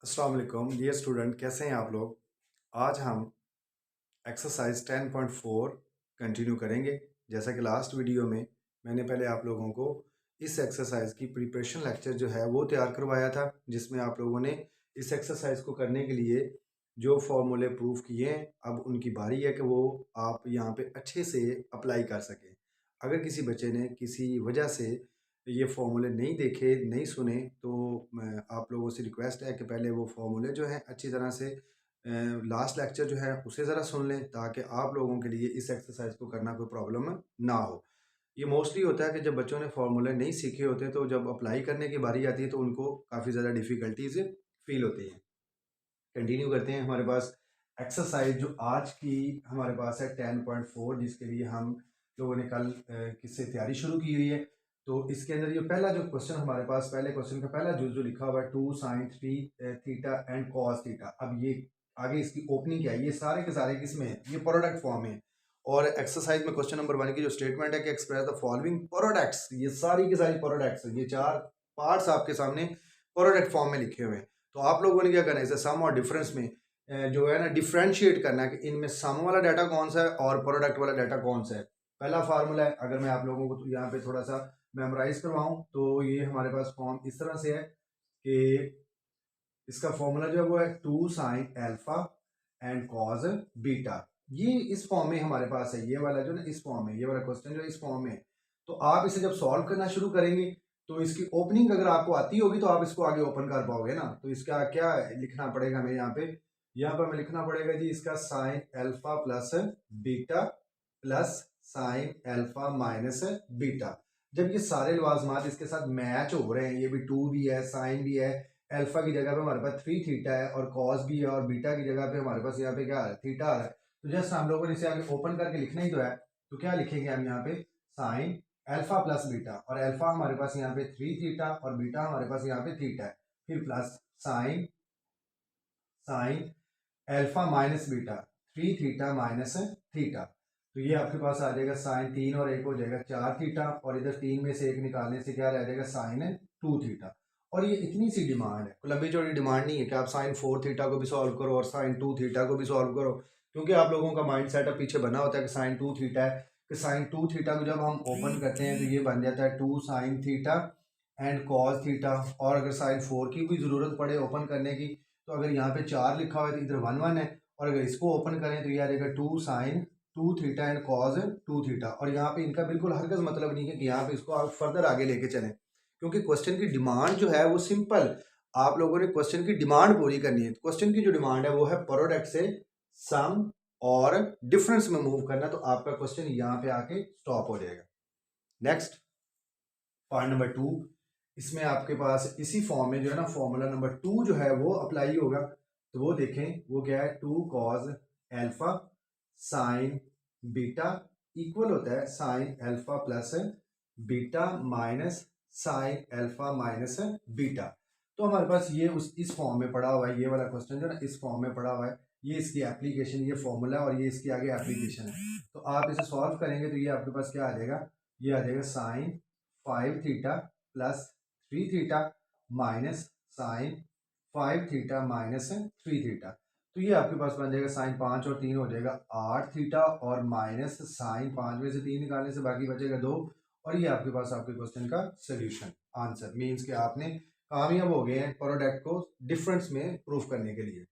अस्सलाम वालेकुम dear student, कैसे हैं आप लोग। आज हम एक्सरसाइज 10.4 कंटिन्यू करेंगे। जैसा कि लास्ट वीडियो में मैंने पहले आप लोगों को इस एक्सरसाइज की प्रिपरेशन लेक्चर जो है वो तैयार करवाया था, जिसमें आप लोगों ने इस एक्सरसाइज को करने के लिए जो फॉर्मूले प्रूफ किए हैं, अब उनकी बारी है कि वो आप यहाँ पे अच्छे से अप्लाई कर सकें। अगर किसी बच्चे ने किसी वजह से ये फॉर्मूले नहीं देखे, नहीं सुने, तो मैं आप लोगों से रिक्वेस्ट है कि पहले वो फॉर्मूले जो हैं अच्छी तरह से लास्ट लेक्चर जो है उसे ज़रा सुन लें, ताकि आप लोगों के लिए इस एक्सरसाइज को करना कोई प्रॉब्लम ना हो। ये मोस्टली होता है कि जब बच्चों ने फार्मूले नहीं सीखे होते, तो जब अप्लाई करने की बारी आती है तो उनको काफ़ी ज़्यादा डिफ़िकल्टीज़ फ़ील होती हैं। कंटिन्यू करते हैं। हमारे पास एक्सरसाइज जो आज की हमारे पास है 10.4, जिसके लिए हम लोगों ने कल किससे तैयारी शुरू की हुई है। तो इसके अंदर ये पहला जो क्वेश्चन हमारे पास, पहले क्वेश्चन का पहला जो लिखा हुआ है 2 sin 3 theta and cos theta. अब ये आगे इसकी ओपनिंग क्या है, ये सारे के सारे किसमें है, ये प्रोडक्ट फॉर्म में है। और एक्सरसाइज में क्वेश्चन नंबर 1 की जो स्टेटमेंट है कि एक्सप्रेस द फॉलोइंग प्रोडक्ट्स, ये सारी की सारी प्रोडक्ट्स, ये चार पार्ट्स आपके सामने प्रोडक्ट फॉर्म में लिखे हुए हैं। तो आप लोगों ने क्या करना है, इसे सम और डिफरेंस में जो है ना डिफरेंशिएट करना है कि इनमें सम वाला डाटा कौन सा है और प्रोडक्ट वाला डाटा कौन सा है। पहला फार्मूला है, अगर मैं आप लोगों को तो यहाँ पे थोड़ा सा मेमोराइज करवाऊं, तो ये हमारे पास फॉर्म इस तरह से है कि इसका फॉर्मूला जो है वो है 2 sine alpha and cos beta. ये इस फॉर्म में हमारे पास है, ये वाला जो ना इस फॉर्म में, ये वाला क्वेश्चन जो इस फॉर्म में है। तो आप इसे जब सॉल्व करना शुरू करेंगे तो इसकी ओपनिंग अगर आपको आती होगी तो आप इसको आगे ओपन कर पाओगे ना। तो इसका क्या लिखना पड़ेगा हमें यहाँ पे हमें लिखना पड़ेगा जी, इसका sine alpha plus beta plus sine alpha minus beta. जब ये सारे लवाजमात इसके साथ मैच हो रहे हैं, ये भी 2 भी है, साइन भी है, अल्फा की जगह पे हमारे पास 3 थीटा है, और कॉस भी है, और बीटा की जगह पे हमारे पास यहाँ पे क्या है, थीटा आ रहा है। तो जस्ट हम लोगों ने इसे आगे ओपन करके लिखना ही तो है। तो क्या लिखेंगे हम यहाँ पे, साइन अल्फा प्लस बीटा, और अल्फा हमारे पास यहाँ पे 3 थीटा और बीटा हमारे पास यहाँ पे थीटा है। फिर plus sign sine alpha minus beta, 3 theta minus theta. तो ये आपके पास आ जाएगा साइन 3 और 1 हो जाएगा 4 थीटा, और इधर 3 में से 1 निकालने से क्या रह जाएगा, साइन 2 थीटा। और ये इतनी सी डिमांड है, लंबी चौड़ी डिमांड नहीं है कि आप साइन 4 थीटा को भी सॉल्व करो और साइन 2 थीटा को भी सॉल्व करो, क्योंकि आप लोगों का माइंड सेटअप पीछे बना होता है कि साइन 2 थीटा है, कि साइन 2 थीटा को जब हम ओपन करते हैं तो ये बन जाता है 2 sine theta and cos theta. और अगर साइन 4 की भी ज़रूरत पड़े ओपन करने की, तो अगर यहाँ पे 4 लिखा हुआ है तो इधर 1 1 है, और अगर इसको ओपन करें तो ये आ जाएगा 2 sine 2 theta and cos 2 theta. और यहाँ पे इनका बिल्कुल हरगिज़ मतलब नहीं है कि यहाँ पे इसको आप फर्दर आगे लेके चलें, क्योंकि क्वेश्चन की डिमांड जो है वो सिंपल, आप लोगों ने क्वेश्चन की डिमांड पूरी करनी है। क्वेश्चन की जो डिमांड है वो है प्रोडक्ट से सम और डिफरेंस में मूव करना, तो आपका क्वेश्चन यहाँ पे आके स्टॉप हो जाएगा। नेक्स्ट पार्ट नंबर 2, इसमें आपके पास इसी फॉर्म में जो है ना फॉर्मूला नंबर 2 जो है वो अप्लाई होगा। तो वो देखें, वो क्या है, 2 cause alpha sign beta equal होता है sine alpha plus beta minus sine alpha minus beta. तो हमारे पास ये उस इस फॉर्म में पड़ा हुआ है, ये वाला क्वेश्चन जो है ना इस फॉर्म में पड़ा हुआ है। ये इसकी एप्लीकेशन, ये फॉर्मूला और ये इसकी आगे एप्लीकेशन है। तो आप इसे सॉल्व करेंगे तो ये आपके पास क्या आ जाएगा, ये आ जाएगा sine 5 theta plus 3 theta minus sine 5 theta minus 3 theta. तो ये आपके पास बन जाएगा साइन 5 और 3 हो जाएगा 8 थीटा, और माइनस साइन 5 में से 3 निकालने से बाकी बचेगा 2। और ये आपके पास आपके क्वेश्चन का सोल्यूशन आंसर मीन्स कि आपने कामयाब हो गए हैं प्रोडक्ट को डिफरेंस में प्रूफ करने के लिए।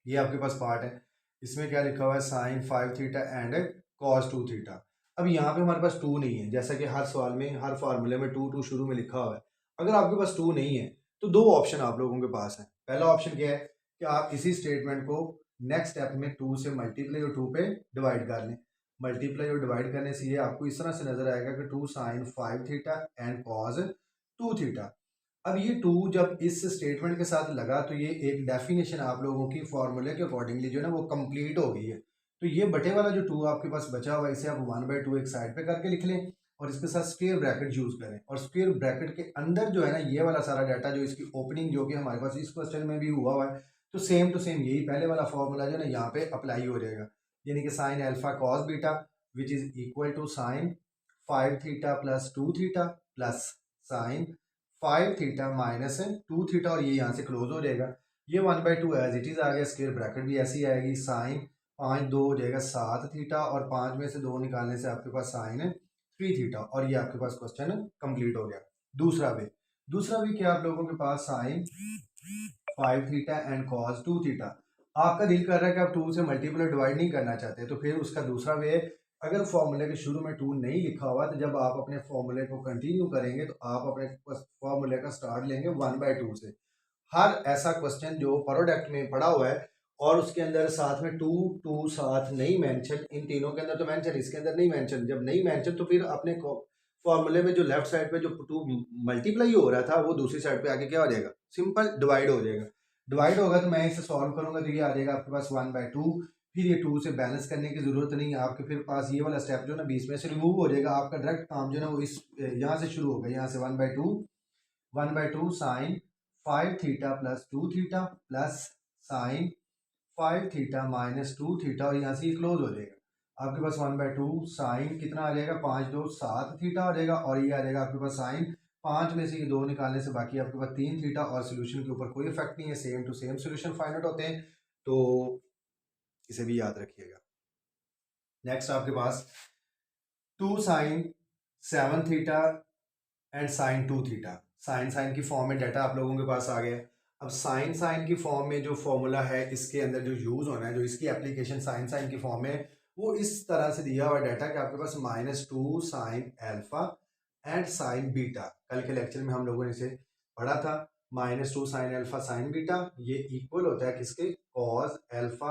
ये आपके पास पार्ट है, इसमें क्या लिखा हुआ है, sine 5 theta and cos 2 theta. अब यहाँ पे हमारे पास 2 नहीं है, जैसा कि हर सवाल में हर फार्मूले में 2 2 शुरू में लिखा हुआ है। अगर आपके पास 2 नहीं है तो दो ऑप्शन आप लोगों के पास है। पहला ऑप्शन क्या है कि आप इसी स्टेटमेंट को नेक्स्ट स्टेप में 2 से मल्टीप्लाई और 2 पे डिवाइड कर लें। मल्टीप्लाई और डिवाइड करने से ये आपको इस तरह से नजर आएगा कि 2 sine 5 theta and cos 2 theta. अब ये 2 जब इस स्टेटमेंट के साथ लगा तो ये एक डेफिनेशन आप लोगों की फॉर्मूले के अकॉर्डिंगली जो है ना वो कंप्लीट हो गई है। तो ये बटे वाला जो 2 आपके पास बचा हुआ है, इसे आप 1/2 एक साइड पे करके लिख लें, और इसके साथ स्क्वायर ब्रैकेट यूज करें, और स्क्वायर ब्रैकेट के अंदर जो है ना ये वाला सारा डाटा जो इसकी ओपनिंग जो कि हमारे पास इस क्वेश्चन में भी हुआ है, तो सेम टू सेम यही पहले वाला फॉर्मूला जो है ना यहाँ पे अप्लाई हो जाएगा। यानी कि sine alpha cos beta which is equal to sine 5 theta plus 2 theta plus sine 5 theta minus 2 theta, और ये यहाँ से क्लोज हो जाएगा। ये 1/2 एज इट इज़ आ गया, स्क्वायर ब्रैकेट भी ऐसी आएगी, साइन 5 2 हो जाएगा 7 थीटा, और 5 में से 2 निकालने से आपके पास साइन 3 थीटा, और ये आपके पास क्वेश्चन कंप्लीट हो गया। दूसरा भी क्या आप लोगों के पास sine 5 theta and cos 2 theta. आपका दिल कर रहा है कि आप 2 से मल्टीप्लाई डिवाइड नहीं करना चाहते, तो फिर उसका दूसरा वे, अगर फॉर्मूले के शुरू में 2 नहीं लिखा हुआ तो जब आप अपने फॉर्मूले को कंटिन्यू करेंगे तो आप अपने फॉर्मूले का स्टार्ट लेंगे 1/2 से। हर ऐसा क्वेश्चन जो प्रोडक्ट में पड़ा हुआ है और उसके अंदर साथ में 2 साथ नहीं मेंशन, इन तीनों के अंदर तो मेंशन, इसके अंदर नहीं मेंशन, जब नहीं मेंशन तो फिर अपने फॉर्मूले में जो लेफ्ट साइड पे जो 2 मल्टीप्लाई हो रहा था वो दूसरी साइड पे आके क्या हो जाएगा, सिंपल डिवाइड हो जाएगा। डिवाइड होगा तो मैं इसे सॉल्व करूंगा तो ये आ जाएगा आपके पास 1/2। फिर ये 2 से बैलेंस करने की जरूरत नहीं है आपके, फिर पास ये वाला स्टेप जो ना बीच में से रिमूव हो जाएगा, आपका डायरेक्ट काम जो है ना वो इस यहाँ से शुरू होगा, यहाँ से 1/2 sine 5 theta plus 2 theta plus sine 5 theta minus 2 theta, और यहाँ से ये क्लोज हो जाएगा। आपके पास 1/2 साइन कितना आ जाएगा, 5 2 7 थीटा आ जाएगा, और ये आ जाएगा आपके पास साइन 5 में से ये 2 निकालने से बाकी आपके पास 3 थीटा, और सोल्यूशन के ऊपर कोई इफेक्ट नहीं है, same to same solution find out होते हैं, तो इसे भी याद रखिएगा। नेक्स्ट आपके पास 2 sine 7 theta and sine 2 theta. Sine की फॉर्म में डाटा आप लोगों के पास आ गया। अब साइन की फॉर्म में जो फॉर्मूला है इसके अंदर जो यूज होना है, जो इसकी एप्लीकेशन साइन की फॉर्म में, वो इस तरह से दिया हुआ डाटा कि आपके पास -2 sine alpha and sign beta. कल के लेक्चर में हम लोगों ने इसे पढ़ा था, -2 साइन एल्फा साइन बीटा ये इक्वल होता है किसके, कॉस एल्फा